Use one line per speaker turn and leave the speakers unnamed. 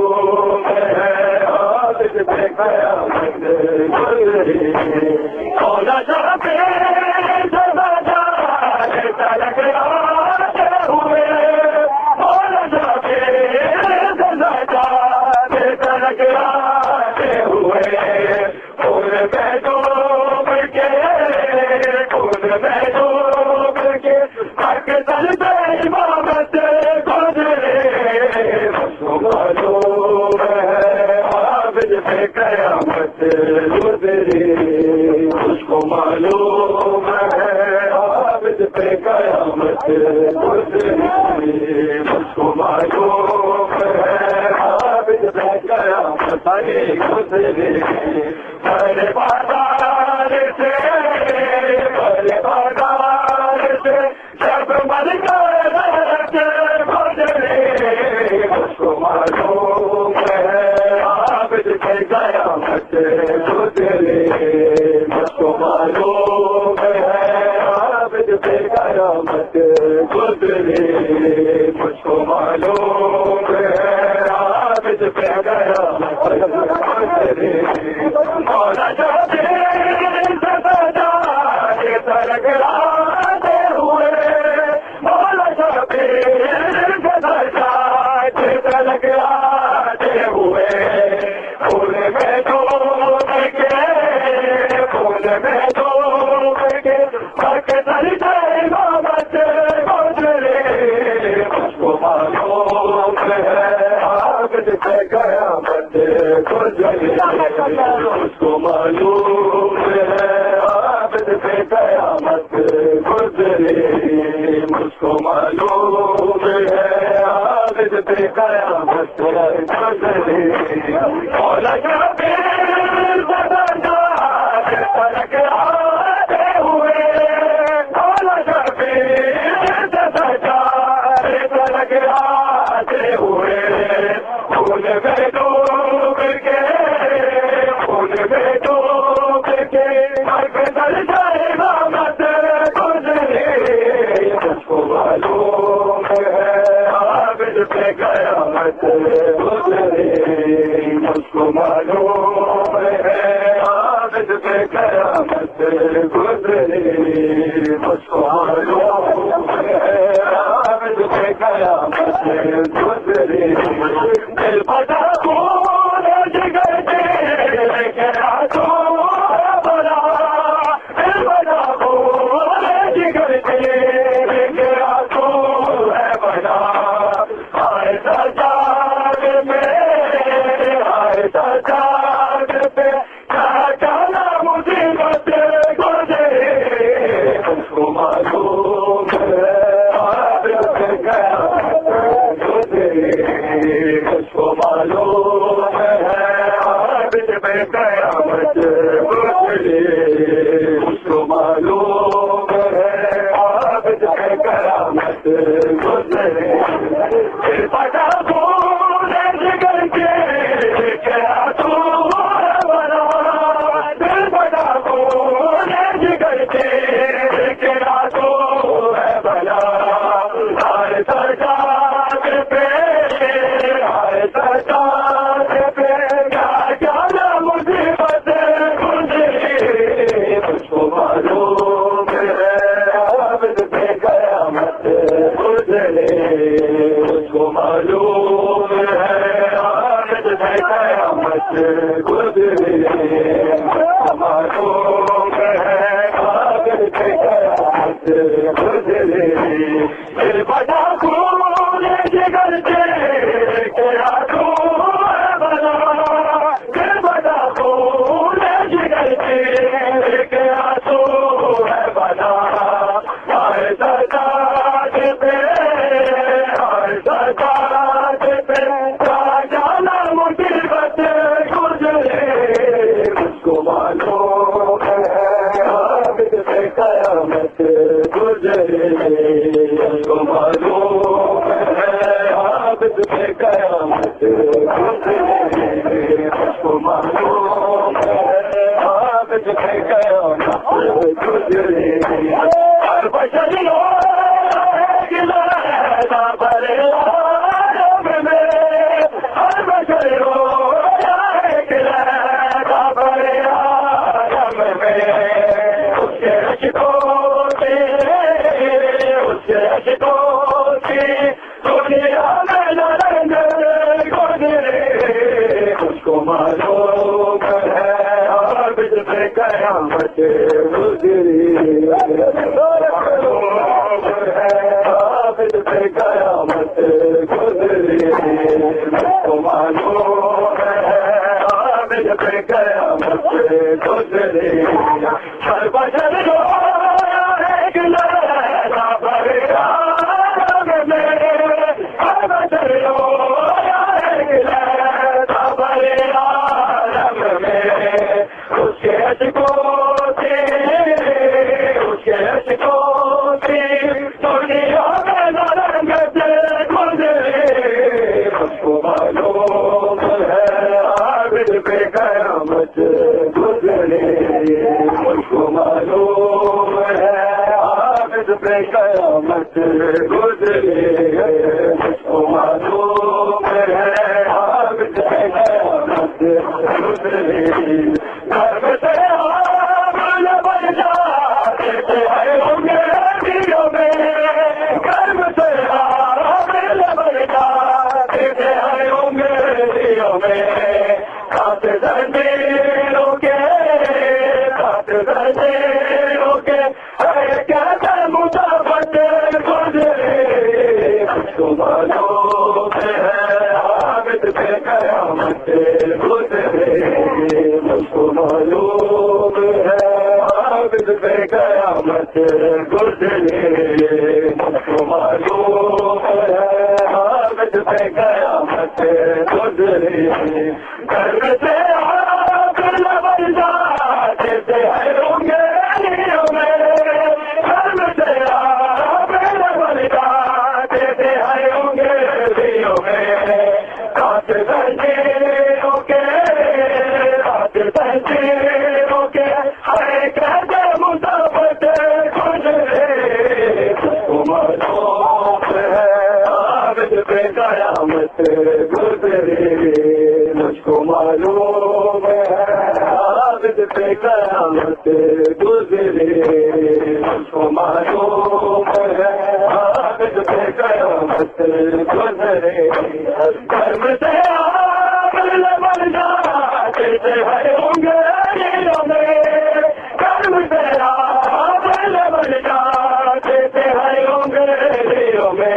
मालूम है आबिद पे कयामत गुजरी मौला शफी सदा तलक आते हुए मौला शफी सदा तलक आते हुए फूल में डूब के हक दल पे इमामत गुजरे मुझको मालूम है आबिद पे कयामत गुजरी मुझको मालूम है आबिद पे कयामत गुजरी मुझको मालूम है आबिद पे कयामत गुजरी बड़े बाजार से बड़े बाजार से जब मर गए गुजरे मुझको मालूम है आबिद पे कयामत गुजरे मुझको मालूम है आबिद पे कयामत गुजरे मुझको मालूम है आबिद पे कयामत गुजरे मौला शफी सदा तलक आते हुए मौला शफी सदा तलक आते हुए फूल में डूब के हक दल पे इमामत गुजरे मुझको मालूम है आबिद पे कयामत गुजरे मुझको मालूम है आबिद पे कयामत गुजरे मुझको मालूम है आबिद पे कयामत गुजरे मौला शफी सदा तलक आते हुए मौला शफी सदा तलक आते हुए फूल में डूब के हक दल पे इमामत गुजरे मुझको मालूम है आबिद पे कयामत गुजरे मुझको मालूम है आबिद पे कयामत गुजरे मुझको मालूम है आबिद पे कयामत गुजरे दिल फटा खून जिगर के आंसू बना दिल फटा खून जिगर के आंसू है बना आए सजाद में आए सजाद पे क्या मुसीबत गुजरे मुझको मालूम है आबिद पे कयामत गुजरे मुझको मालूम है आबिद पे कयामत गुजरे मुझको मालूम है आबिद पे कयामत गुजरे पता खून जिगर के आंसू बना दिल पता खून जिगर के आंसू है बना आए सरकार पे आए सरकार पे क्या मुसीबत गुजरी मुझको मालूम है आबिद पे कयामत गुजरे मुझको मालूम है आबिद पे कयामत गुजरे मुझको मालूम है आबिद पे कयामत गुजरे दिल बड़ा खून जिगर के आंसू बना दिल बड़ा खून जिगर के आंसू है बना आए सरकार पे आए सरकार पे जाना मुसीबत गुजरे मुझको मालूम है आबिद पे कयामत गुजरे मुझको मालूम है आबिद पे कयामत गुजरे मुझको मालूम है आबिद पे कयामत गुजरे हर बशरियों गिला भरे आलम में हर बशर मालूम है आबिद पे कयामत गुजरी मालूम है आबिद पे कयामत गुजरी मुझको मालूम है आबिद पे कयामत गुजरी हर बशर को एक लहरा भरेगा में हर बशर को एक लहरा भरेगा में उसके अशकों से दुनिया में रंगत गुजरे मुझको मालूम है आबिद पे कयामत गुजरे मुझको मालूम है आबिद पे कयामत गुजरे मुझको मालूम है आबिद पे कयामत गुजरे कर्म से आमल बन जाते हैं होंगे दिलों में कर्म से आमल बन जाते हैं होंगे दिलों में खाते दर्देरों के क्या मुताबत गुजरे मुझको मालूम है आबिद पे कयामत गुजरे मुझको मालूम है आबिद पे कयामत गुजरे मुझको मालूम है आबिद पे कयामत गुजरे कर्म से आबिद बन जाते हैं होंगे दिलों में कर्म से आबिद बन जाते हैं होंगे दिलों में काट दर्देरों के हर कहते मुताबत गुजरे मुझको मालूम है आबिद पे कयामत गुजरे मुझको मालूम है आबिद पे कयामत गुजरे मुझको मालूम है आबिद पे कयामत गुजरे कर्म से आबिद बन जाते हैं होंगे दिलों में कर्म से आबिद बन जाते हैं होंगे दिलों में